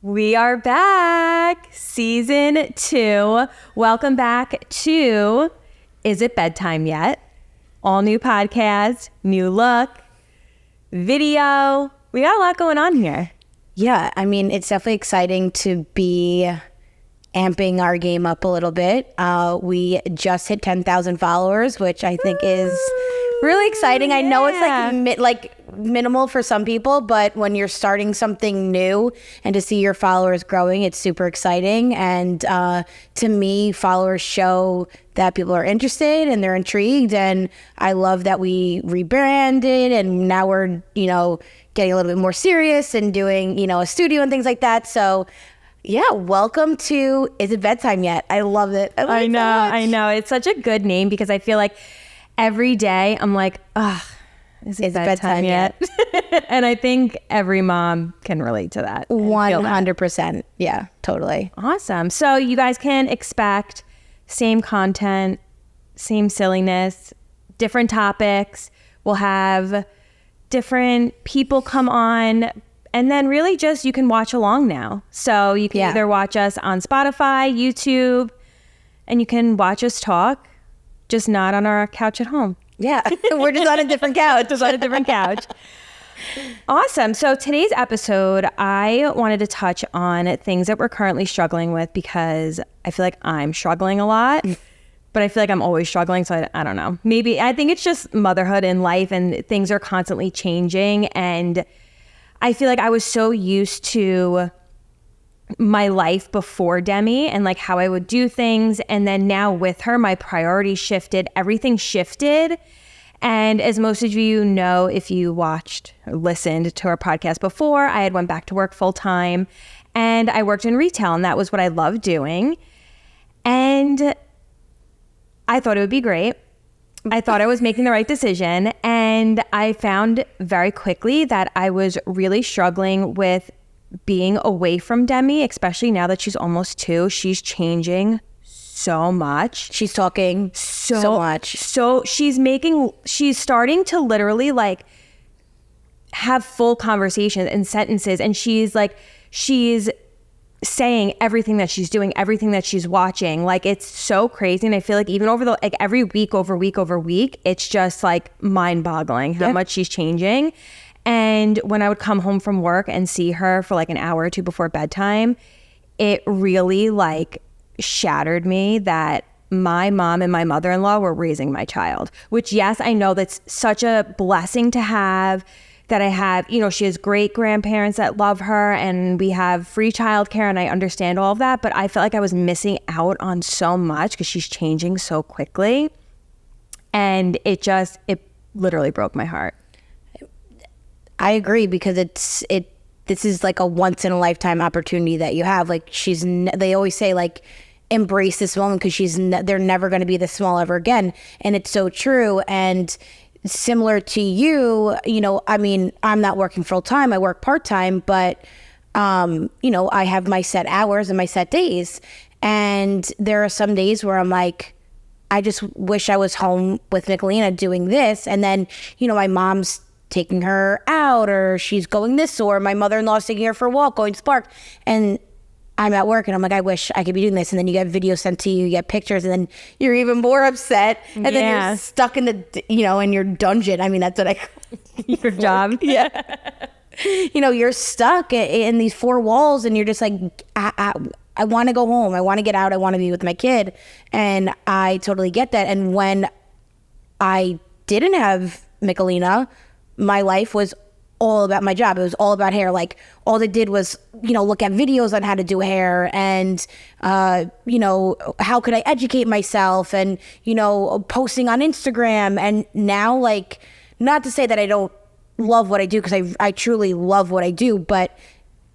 We are back, season 2. Welcome back to Is It Bedtime Yet? All new podcast, new look, video. We got a lot going on here. Yeah, I mean, it's definitely exciting to be amping our game up a little bit. We just hit 10,000 followers, which I think is really exciting. I know it's like minimal for some people, but when you're starting something new and to see your followers growing, it's super exciting. And to me, followers show that people are interested and they're intrigued. And I love that we rebranded and now we're, getting a little bit more serious and doing, a studio and things like that. So yeah, welcome to Is It Bedtime Yet? I love it. I know. It's such a good name because I feel like every day I'm like, is it bedtime yet? And I think every mom can relate to that. 100%. Yeah, totally. Awesome. So you guys can expect same content, same silliness, different topics. We'll have different people come on. And then really just you can watch along now. So you can either watch us on Spotify, YouTube, and you can watch us talk, just not on our couch at home. Yeah, we're just on a different couch. Awesome. So today's episode, I wanted to touch on things that we're currently struggling with because I feel like I'm struggling a lot, but I feel like I'm always struggling. So I don't know. Maybe I think it's just motherhood and life and things are constantly changing. And I feel like I was so used to my life before Demi and like how I would do things. And then now with her, my priorities shifted, everything shifted. And as most of you know, if you watched or listened to our podcast before, I had went back to work full time and I worked in retail and that was what I loved doing. And I thought it would be great. I thought I was making the right decision. And I found very quickly that I was really struggling with being away from Demi, especially now that she's almost 2. She's changing so much. She's talking so much. So she's starting to literally like have full conversations and sentences. And she's saying everything that she's doing, everything that she's watching. Like it's so crazy. And I feel like even over every week over week, it's just like mind boggling how much she's changing. And when I would come home from work and see her for like an hour or two before bedtime, it really like shattered me that my mom and my mother-in-law were raising my child, which yes, I know that's such a blessing to have. That I have, she has great grandparents that love her and we have free childcare and I understand all of that. But I felt like I was missing out on so much because she's changing so quickly. And it literally broke my heart. I agree because this is like a once in a lifetime opportunity that you have. Like they always say like, embrace this moment because they're never going to be this small ever again. And it's so true. And similar to you, I mean, I'm not working full time. I work part time, but, I have my set hours and my set days. And there are some days where I'm like, I just wish I was home with Nicolina doing this. And then, my mom's taking her out or she's going this, or my mother-in-law's taking her for a walk, going to the park. And I'm at work and I'm like, I wish I could be doing this. And then you get videos sent to you, you get pictures, and then you're even more upset. And then you're stuck in in your dungeon. I mean, that's what I call your job. Yeah. You're stuck in these 4 walls and you're just like, I want to go home. I want to get out. I want to be with my kid. And I totally get that. And when I didn't have Nicolina, my life was all about my job. It was all about hair. Like all I did was, look at videos on how to do hair and, how could I educate myself and, posting on Instagram. And now like, not to say that I don't love what I do because I truly love what I do, but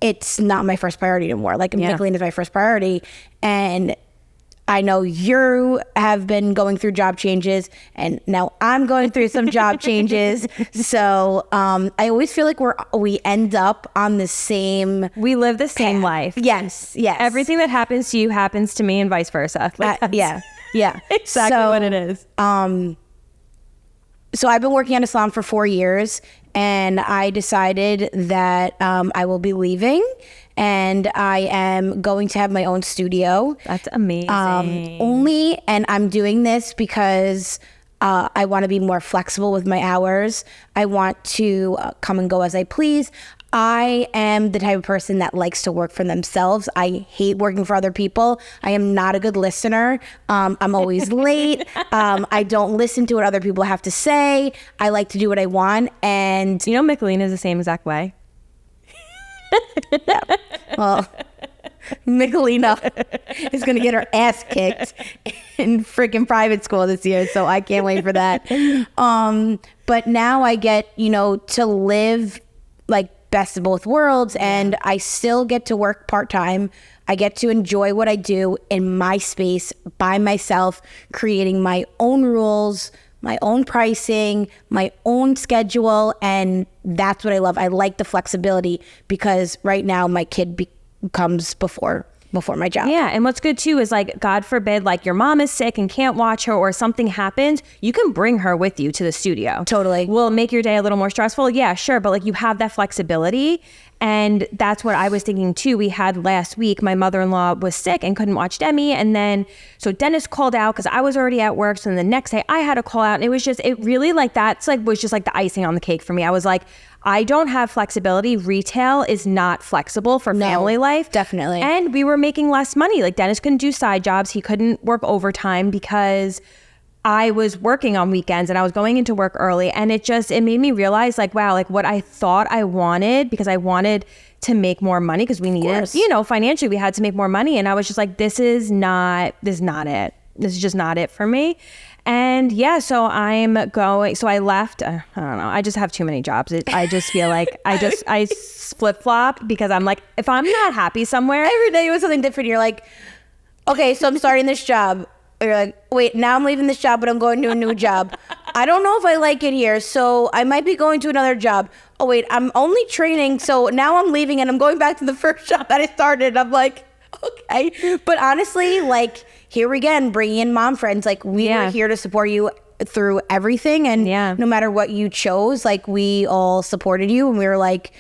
it's not my first priority anymore. Like Nicolina is my first priority. And I know you have been going through job changes and now I'm going through some job changes. So I always feel like we end up on the same... We live the same life. Yes. Everything that happens to you happens to me and vice versa. Yeah. Exactly what it is. So I've been working at a salon for 4 years and I decided that I will be leaving and I am going to have my own studio. That's amazing. And I'm doing this because I want to be more flexible with my hours. I want to come and go as I please. I am the type of person that likes to work for themselves. I hate working for other people. I am not a good listener. I'm always late. I don't listen to what other people have to say. I like to do what I want. And you know, Michelina is the same exact way. yeah. Well, Michelina is going to get her ass kicked in freaking private school this year, so I can't wait for that. But now I get, to live like best of both worlds, and I still get to work part-time. I get to enjoy what I do in my space by myself, creating my own rules, my own pricing, my own schedule, and that's what I love. I like the flexibility because right now my kid comes before my job. Yeah, and what's good too is like, God forbid, like your mom is sick and can't watch her or something happens, you can bring her with you to the studio. Totally. Will it make your day a little more stressful? Yeah, sure. But like you have that flexibility. And that's what I was thinking too. We had last week, my mother-in-law was sick and couldn't watch Demi. And then, so Dennis called out because I was already at work. So then the next day I had to call out, and it was just, it really like, was just like the icing on the cake for me. I was like, I don't have flexibility. Retail is not flexible for family life. Definitely. And we were making less money. Like Dennis couldn't do side jobs. He couldn't work overtime because I was working on weekends and I was going into work early. And it made me realize like, wow, like what I thought I wanted, because I wanted to make more money because we needed, financially we had to make more money. And I was just like, this is not it. This is just not it for me. And yeah, so I left, I don't know, I just have too many jobs. I just feel like I flip-flop because I'm like, if I'm not happy somewhere. Every day was something different. You're like, okay, so I'm starting this job. Or you're like, wait, now I'm leaving this job, but I'm going to a new job. I don't know if I like it here, so I might be going to another job. Oh wait, I'm only training, so now I'm leaving and I'm going back to the first job that I started. I'm like, okay. But honestly, like, here again, bringing in mom friends, like we were here to support you through everything, and no matter what you chose, like we all supported you, and we were like,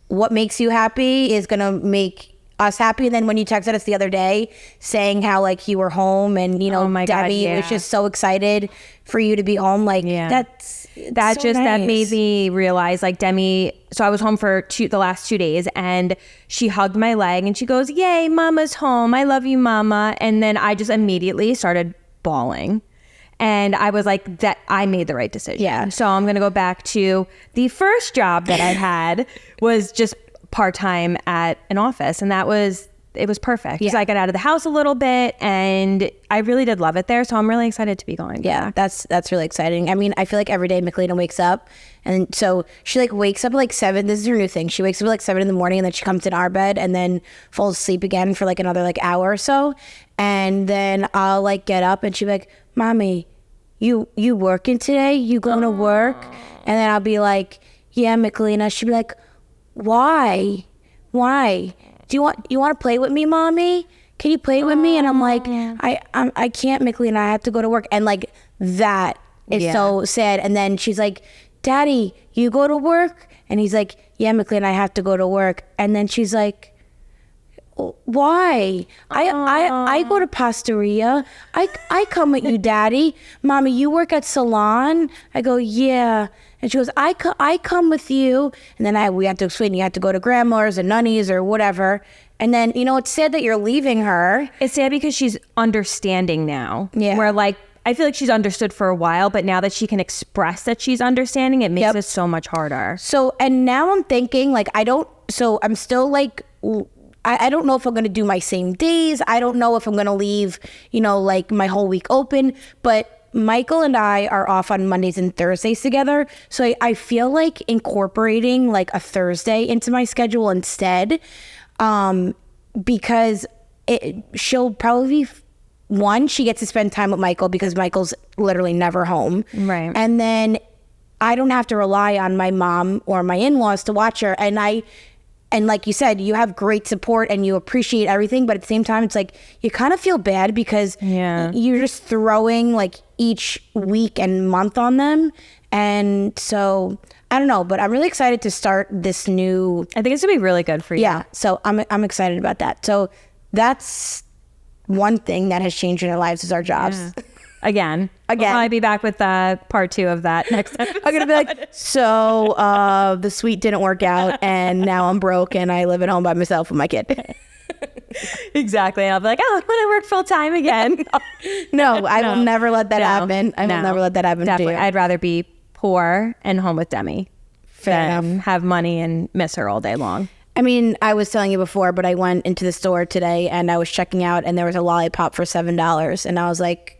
what makes you happy is gonna make us happy. And then when you texted us the other day saying how like you were home and Debbie was just so excited for you to be home, like that so nice. That made me realize like Demi, so I was home for the last 2 days, and she hugged my leg and she goes, yay, mama's home, I love you, mama. And then I just immediately started bawling, and I was like, that I made the right decision. So I'm gonna go back to the first job that I had was just part-time at an office, and it was perfect because I got out of the house a little bit, and I really did love it there. So I'm really excited to be going back. That's really exciting. I mean, I feel like every day Michelina wakes up, and so she like wakes up at like 7. This is her new thing. She wakes up at like 7 in the morning, and then she comes in our bed and then falls asleep again for like another like hour or so. And then I'll like get up and she'll be like, mommy, you working today? You going to work? And then I'll be like, yeah, Michelina. She'll be like, why? Do you want to play with me, mommy? Can you play with me? And I'm like, I can't, Michelina. I have to go to work. And like that is so sad. And then she's like, Daddy, you go to work? And he's like, yeah, Michelina, I have to go to work. And then she's like, why? I go to Pastaria. I come with you, Daddy. Mommy, you work at salon? I go, yeah. And she goes, I come with you. And then we have to explain, you have to go to grandma's or nanny's or whatever. And then, it's sad that you're leaving her. It's sad because she's understanding now. Yeah. Where like, I feel like she's understood for a while, but now that she can express that she's understanding, it makes it so much harder. So, and now I'm thinking like, I'm still like, I don't know if I'm going to do my same days. I don't know if I'm going to leave, like my whole week open, but Michael and I are off on Mondays and Thursdays together. So I feel like incorporating like a Thursday into my schedule instead, because she'll probably be, one, she gets to spend time with Michael because Michael's literally never home. Right. And then I don't have to rely on my mom or my in-laws to watch her. And like you said, you have great support and you appreciate everything. But at the same time, it's like you kind of feel bad because you're just throwing like each week and month on them. And so I don't know, but I'm really excited to start this new. I think it's gonna be really good for you. Yeah, so I'm excited about that. So that's one thing that has changed in our lives is our jobs. Yeah. Again. We'll probably be back with part 2 of that next episode. I'm gonna be like, so the suite didn't work out, and now I'm broke, and I live at home by myself with my kid. Exactly. And I'll be like, oh, I want to work full time again. No, I will never let that happen. I will never let that happen. Definitely. To you. I'd rather be poor and home with Demi than have money and miss her all day long. I mean, I was telling you before, but I went into the store today and I was checking out, and there was a lollipop for $7, and I was like,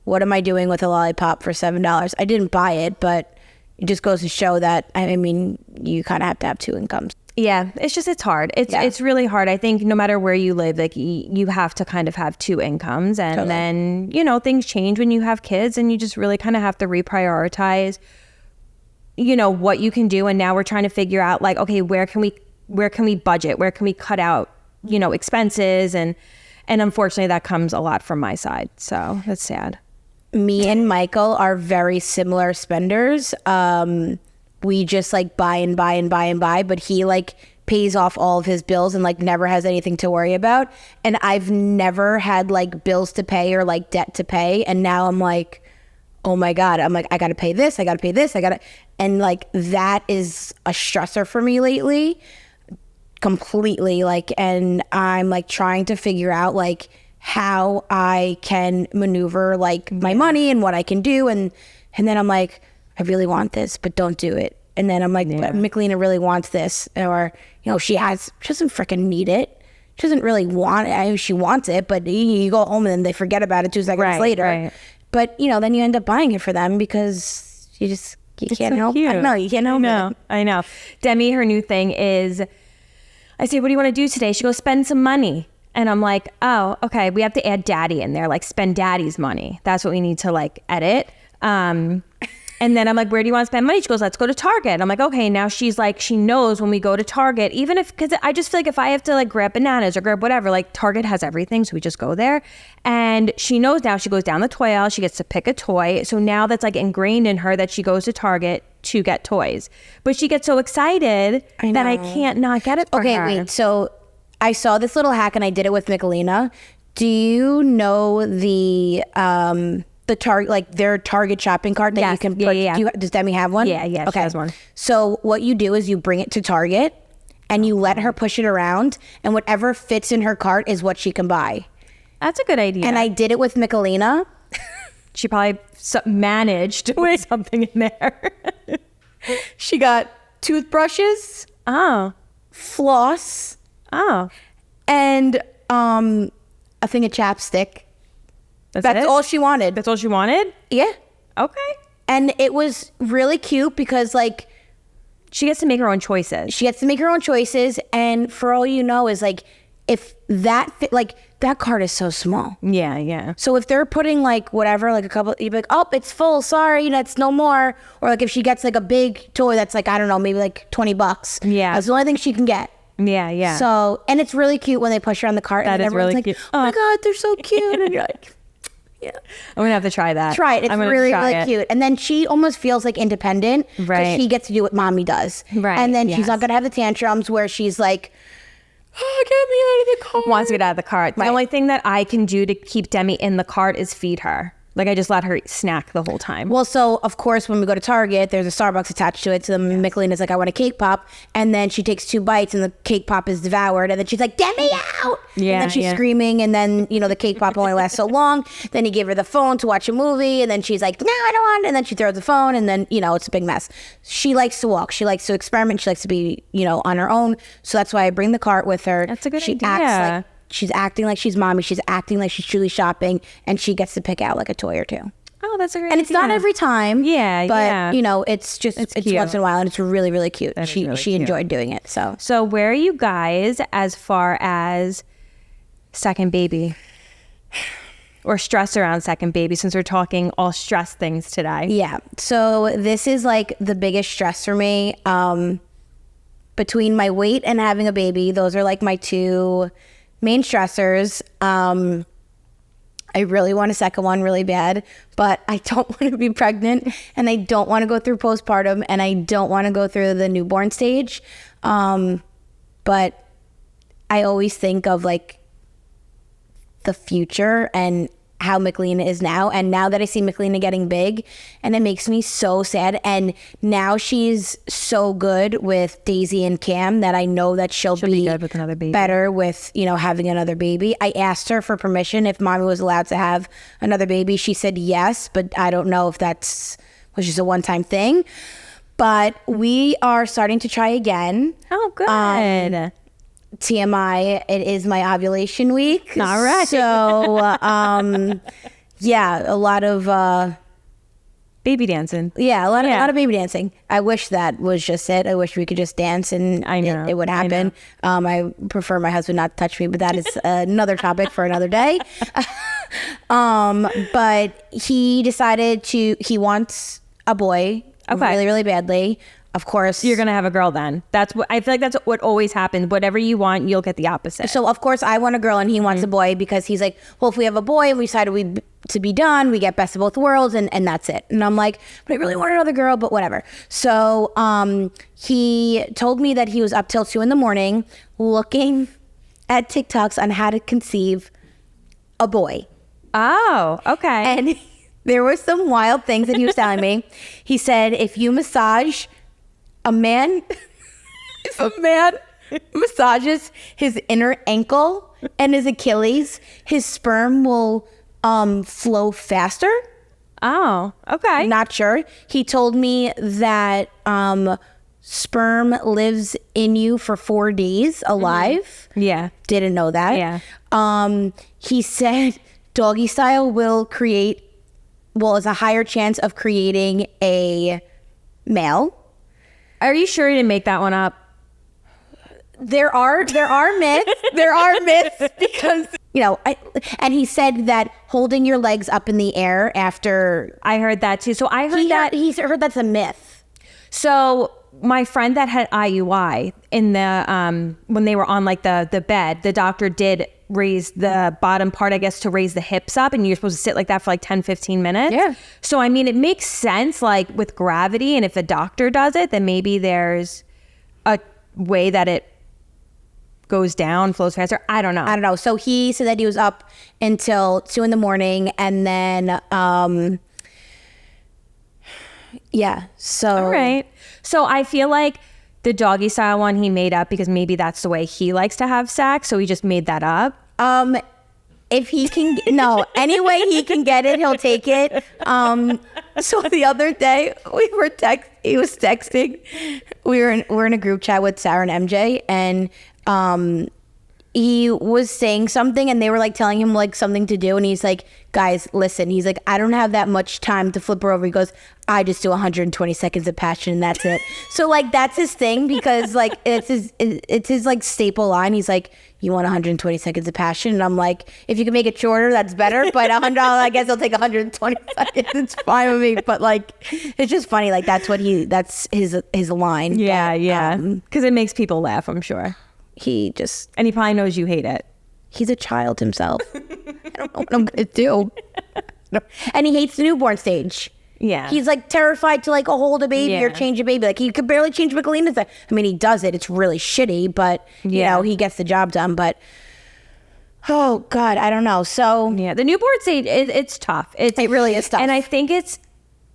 what am I doing with a lollipop for $7? I didn't buy it, but it just goes to show that, I mean, you kind of have to have 2 incomes. Yeah, it's hard. It's really hard. I think no matter where you live, like you have to kind of have 2 incomes, and then, you know, things change when you have kids, and you just really kind of have to reprioritize, you know, what you can do. And now we're trying to figure out, like, okay, where can we budget? Where can we cut out, you know, expenses? And unfortunately that comes a lot from my side. So that's sad. Me and Michael are very similar spenders. We just like buy and buy and buy and buy, but he like pays off all of his bills and like never has anything to worry about. And I've never had like bills to pay or like debt to pay. And now I'm like, oh my God, I'm like, I got to pay this. I got to pay this. And like, that is a stressor for me lately, completely. Like, and I'm like trying to figure out like how I can maneuver like my money and what I can do. And then I'm like, I really want this, but don't do it. And then I'm like, but Michelina really wants this. Or, you know, she doesn't freaking need it. She doesn't really want it. I mean, she wants it, but you go home and then they forget about it 2 seconds later. Right. But, you know, then you end up buying it for them because you can't help it. I don't know, you can't help it. I know. Demi, her new thing is, I say, what do you want to do today? She goes, spend some money. And I'm like, oh, okay, we have to add daddy in there, like spend daddy's money. That's what we need to like edit. And then I'm like, where do you want to spend money? She goes, let's go to Target. I'm like, okay. Now she's like, she knows when we go to Target, even if, because I just feel like if I have to like grab bananas or grab whatever, like Target has everything. So we just go there. And she knows now, she goes down the toy aisle, she gets to pick a toy. So now that's like ingrained in her that she goes to Target to get toys. But she gets so excited that I can't not get it for her. Okay, wait. So I saw this little hack and I did it with Michelina. Do you know the Target, like their Target shopping cart that you can put? Yeah. Does Demi have one? Yeah, okay. She has one. So what you do is you bring it to Target and you let her push it around, and whatever fits in her cart is what she can buy. That's a good idea. And I did it with Michelina. She probably managed to put something in there. She got toothbrushes. Oh. Floss. Oh. And a thing of chapstick. That's all she wanted. That's all she wanted? Yeah. Okay. And it was really cute because like she gets to make her own choices. She gets to make her own choices, and for all you know is like if that fit, like that cart is so small. Yeah, yeah. So if they're putting like whatever, like a couple, you'd be like, oh, it's full. Sorry, that's no more. Or like if she gets like a big toy that's like, I don't know, maybe like $20. Yeah. That's the only thing she can get. Yeah, yeah. So, and it's really cute when they push her on the cart. That and is really like, cute. Oh my God, they're so cute. And you're like, yeah. I'm going to have to try that. Try it. It's really, really cute. And then she almost feels like independent. Right. She gets to do what mommy does. Right. And then she's not going to have the tantrums where she's like, oh, get me out of the cart. Wants to get out of the cart. Right. The only thing that I can do to keep Demi in the cart is feed her. Like I just let her snack the whole time. Well, so of course when we go to Target, there's a Starbucks attached to it. So then Michelina's like, I want a cake pop, and then she takes 2 bites, and the cake pop is devoured, and then she's like, "Get me out!" Yeah, and then she's screaming, and then the cake pop only lasts so long. Then you give her the phone to watch a movie, and then she's like, "No, I don't want," and then she throws the phone, and then it's a big mess. She likes to walk. She likes to experiment. She likes to be on her own. So that's why I bring the cart with her. That's a good idea. Acts like she's acting like she's mommy. She's acting like she's truly shopping, and she gets to pick out like a toy or 2. Oh, that's a great And it's not every time. Yeah, but it's just it's once in a while, and it's really, really cute. She enjoyed doing it. So where are you guys as far as second baby or stress around second baby, since we're talking all stress things today? Yeah. So this is like the biggest stress for me. Between my weight and having a baby, those are like my 2 main stressors. I really want a second one really bad, but I don't want to be pregnant, and I don't want to go through postpartum, and I don't want to go through the newborn stage. But I always think of like the future and how McLean is now. And now that I see McLean getting big, and it makes me so sad. And now she's so good with Daisy and Cam that I know that she'll be good with another baby. Better with, having another baby. I asked her for permission if mommy was allowed to have another baby. She said yes, but I don't know if was just a one-time thing. But we are starting to try again. Oh, good. TMI, it is my ovulation week. All right. So, yeah, a lot of baby dancing. Yeah, a lot of baby dancing. I wish that was just it. I wish we could just dance and I know, it would happen. I prefer my husband not to touch me, but that is another topic for another day. But he decided he wants a boy really, really badly. Of course. You're going to have a girl then. I feel like that's what always happens. Whatever you want, you'll get the opposite. So, of course, I want a girl and he wants a boy because he's like, well, if we have a boy and we decided to be done, we get best of both worlds and that's it. And I'm like, but I really want another girl, but whatever. So he told me that he was up till 2 a.m. looking at TikToks on how to conceive a boy. Oh, okay. And there were some wild things that he was telling me. He said, if you massage... if a man massages his inner ankle and his Achilles, his sperm will flow faster. Oh, okay. Not sure. He told me that sperm lives in you for 4 days alive. Mm-hmm. Yeah. Didn't know that. Yeah. He said doggy style is a higher chance of creating a male. Are you sure you didn't make that one up? There are myths. There are myths because, and he said that holding your legs up in the air after. I heard that too. So I heard he heard that's a myth. So my friend that had IUI in the, when they were on like the bed, the doctor did raise the bottom part, I guess, to raise the hips up, and you're supposed to sit like that for like 10-15 minutes. Yeah. So I mean, it makes sense like with gravity, and if the doctor does it, then maybe there's a way that it goes down, flows faster. I don't know. So he said that he was up until 2 a.m. and then yeah. So all right. So I feel like the doggy style one he made up because maybe that's the way he likes to have sex. So he just made that up. If he can, any way he can get it, he'll take it. So the other day he was texting. We're in a group chat with Sarah and MJ, and he was saying something and they were like telling him like something to do, and he's like, guys, listen. He's like, I don't have that much time to flip her over. He goes, I just do 120 seconds of passion and that's it. So like that's his thing, because like it's his like staple line. He's like, you want 120 seconds of passion? And I'm like, if you can make it shorter, that's better. But $100, I guess I'll take 120 seconds. It's fine with me. But like, it's just funny. Like that's his line. Yeah, but, yeah. Because it makes people laugh, I'm sure. And he probably knows you hate it. He's a child himself. I don't know what I'm gonna do. And he hates the newborn stage. Yeah. He's like terrified to like hold a baby or change a baby. Like he could barely change Michelina's. I mean, he does it. It's really shitty, but he gets the job done. But oh God, I don't know. So yeah, the newborn stage, it's tough. It really is tough. And I think it's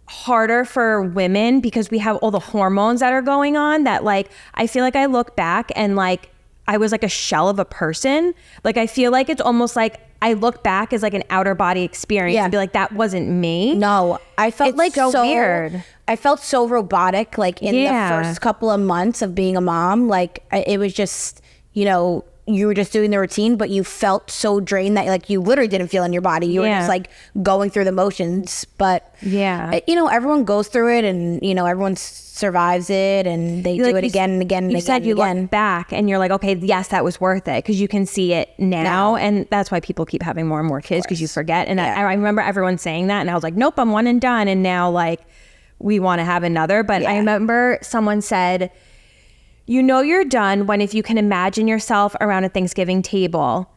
harder for women because we have all the hormones that are going on that like, I feel like I look back and like, I was like a shell of a person. Like, I feel like it's almost like I look back as like an outer body experience and be like, that wasn't me. No, I felt like so weird. I felt so robotic, like in the first couple of months of being a mom. Like it was just, you were just doing the routine, but you felt so drained that like you literally didn't feel in your body. You were just like going through the motions. But everyone goes through it, and everyone survives it, and they do it again and again and again. You said you look back and you're like, okay, yes, that was worth it, because you can see it now. And that's why people keep having more and more kids, because you forget. And I remember everyone saying that, and I was like, nope, I'm one and done. And now like we want to have another. But I remember someone said, you're done if you can imagine yourself around a Thanksgiving table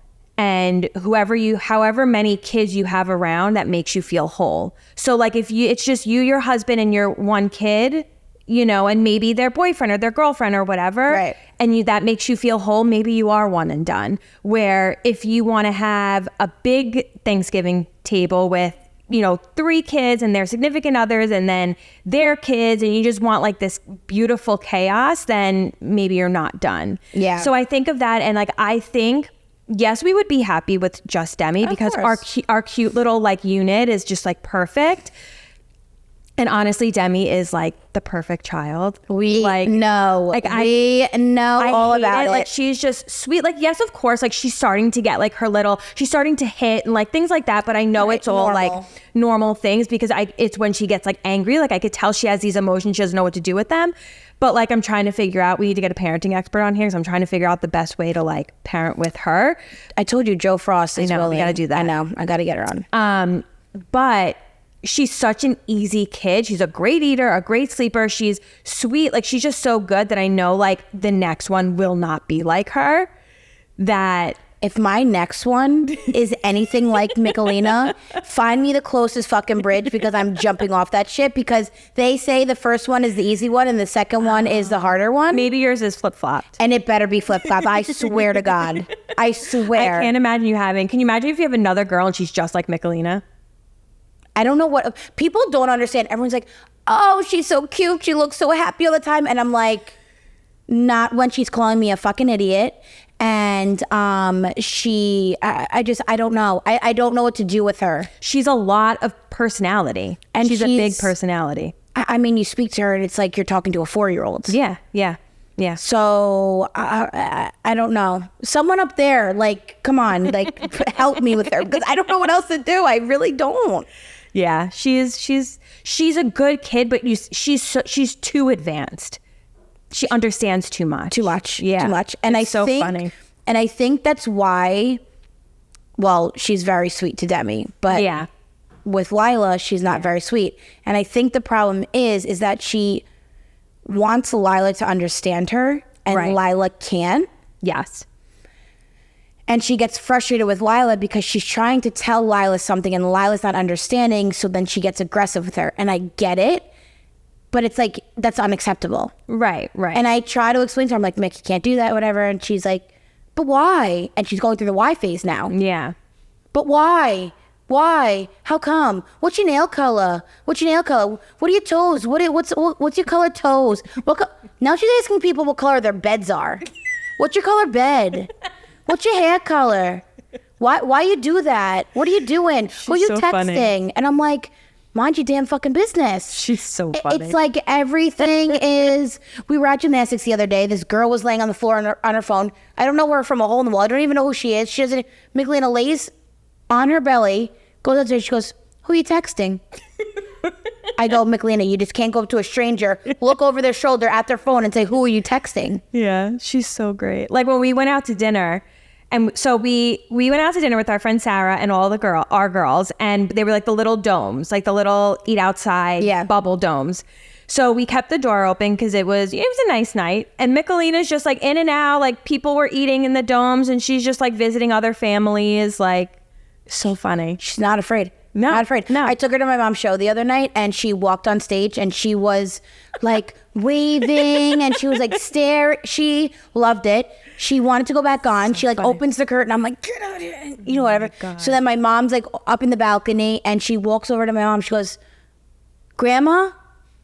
and however many kids you have around, that makes you feel whole. So like if it's just you, your husband, and your one kid, you know, and maybe their boyfriend or their girlfriend or whatever, right, and that makes you feel whole, maybe you are one and done. Where if you want to have a big Thanksgiving table with, you know, 3 kids and their significant others and then their kids, and you just want like this beautiful chaos, then maybe you're not done. Yeah. So I think of that, and like I think, yes, we would be happy with just Demi, because our cute little like unit is just like perfect. And honestly, Demi is like the perfect child. We like know, like we know all about it. Like she's just sweet. Like yes, of course, like she's starting to get like she's starting to hit and like things like that. But I know it's all like normal things, because it's when she gets like angry. Like I could tell she has these emotions. She doesn't know what to do with them. But like I'm trying to figure out. We need to get a parenting expert on here, because I'm trying to figure out the best way to like parent with her. I told you, Joe Frost is willing. We got to do that. I know. I got to get her on. But she's such an easy kid. She's a great eater, a great sleeper. She's sweet. Like she's just so good that I know like the next one will not be like her. That if my next one is anything like Michelina, find me the closest fucking bridge, because I'm jumping off that shit, because they say the first one is the easy one and the second one is the harder one. Maybe yours is flip-flopped. And it better be flip-flopped. I swear to God. I swear. I can't imagine you having. Can you imagine if you have another girl and she's just like Michelina? I don't know what people don't understand. Everyone's like, oh, she's so cute. She looks so happy all the time. And I'm like, not when she's calling me a fucking idiot. And I don't know. I don't know what to do with her. She's a lot of personality. And she's a big personality. I mean, you speak to her and it's like you're talking to a 4-year-old. Yeah, yeah, yeah. So I don't know. Someone up there, like, come on, like help me with her, because I don't know what else to do. I really don't. Yeah, she's a good kid, but she's too advanced. She understands too much. Yeah, too much. And it's so funny. And I think that's why. Well, she's very sweet to Demi, but yeah, with Lila, she's not very sweet. And I think the problem is that she wants Lila to understand her, and Lila can't. Yes. And she gets frustrated with Lila because she's trying to tell Lila something and Lila's not understanding. So then she gets aggressive with her. And I get it, but it's like, that's unacceptable. Right. And I try to explain to her, I'm like, Mick, you can't do that, whatever. And she's like, but why? And she's going through the why phase now. Yeah. But why? Why? How come? What's your nail color? What are your toes? What's your color toes? Now she's asking people what color their beds are. What's your color bed? What's your hair color? Why you do that? What are you doing? Who are you texting? Funny. And I'm like, mind your damn fucking business. She's so funny. It's like everything is. We were at gymnastics the other day. This girl was laying on the floor on her phone. I don't know her from a hole in the wall. I don't even know who she is. She doesn't. Michelina lays on her belly, goes upstairs. She goes, "Who are you texting?" I go, Michelina, you just can't go up to a stranger, look over their shoulder at their phone and say, "Who are you texting?" Yeah, she's so great. Like when we went out to dinner, and so we went out to dinner with our friend Sarah and all our girls, and they were like the little domes, like the little eat outside bubble domes. So we kept the door open because it was a nice night. And Michelina's just like in and out, like people were eating in the domes, and she's just like visiting other families. Like, so funny. She's not afraid. No, not afraid. No. I took her to my mom's show the other night, and she walked on stage and she was like waving and she was like she loved it. She wanted to go back on. So she like opens the curtain. I'm like, get out here, whatever. So then my mom's like up in the balcony, and she walks over to my mom. She goes, "Grandma,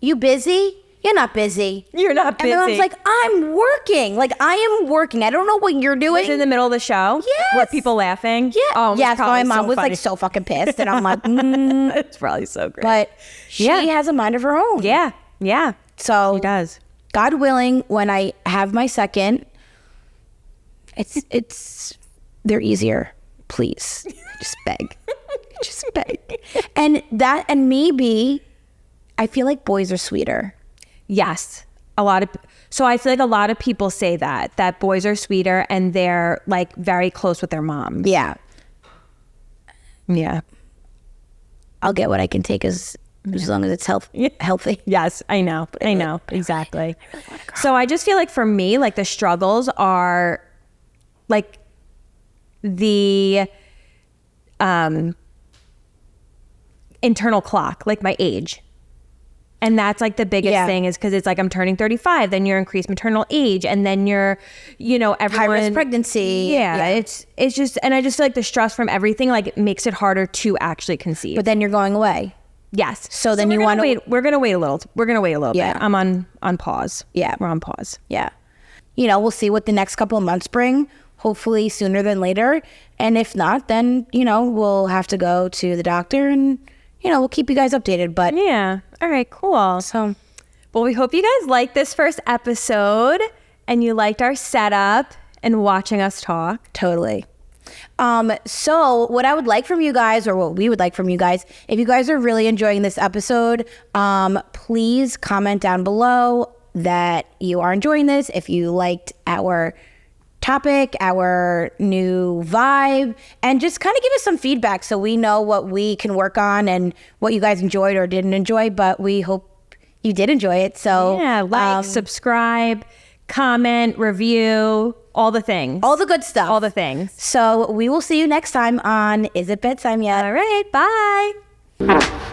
you busy?" "You're not busy." "You're not busy." And my mom's like, "I'm working. Like, I am working. I don't know what you're doing." Was it in the middle of the show? Yes. Were people laughing? Yeah. Oh, yes. My mom was funny. like so fucking pissed, and I'm like, It's probably so great. But she has a mind of her own. Yeah. Yeah. So she does. God willing, when I have my second, they're easier. Please, just beg, just beg. And maybe I feel like boys are sweeter. Yes. So I feel like a lot of people say that boys are sweeter and they're like very close with their moms. Yeah. Yeah. I'll get what I can take as long as it's healthy. Yes, I know. I know. Exactly. I really so I just feel like for me, like the struggles are like the internal clock, like my age. And that's like the biggest thing, is because it's like I'm turning 35, then you're increased maternal age, and then you're, everyone, high risk pregnancy. It's just, and I just feel like the stress from everything like it makes it harder to actually conceive. But then you're going away. Yes. So then you want to wait. We're gonna wait a little. We're gonna wait a little Yeah. bit. I'm on pause. Yeah. We're on pause. Yeah. We'll see what the next couple of months bring. Hopefully sooner than later. And if not, then, we'll have to go to the doctor and, we'll keep you guys updated. But Yeah. All right. Cool. so, Well, we hope you guys liked this first episode and you liked our setup and watching us talk. totally. So what I would like from you guys, or what we would like from you guys, if you guys are really enjoying this episode, please comment down below that you are enjoying this. If you liked our topic, our new vibe, and just kind of give us some feedback so we know what we can work on and what you guys enjoyed or didn't enjoy, but we hope you did enjoy it. So Yeah. Like, subscribe, comment, review, all the things. all the good stuff. All the things. So we will see you next time on Is It Bedtime Yet? All right. Bye.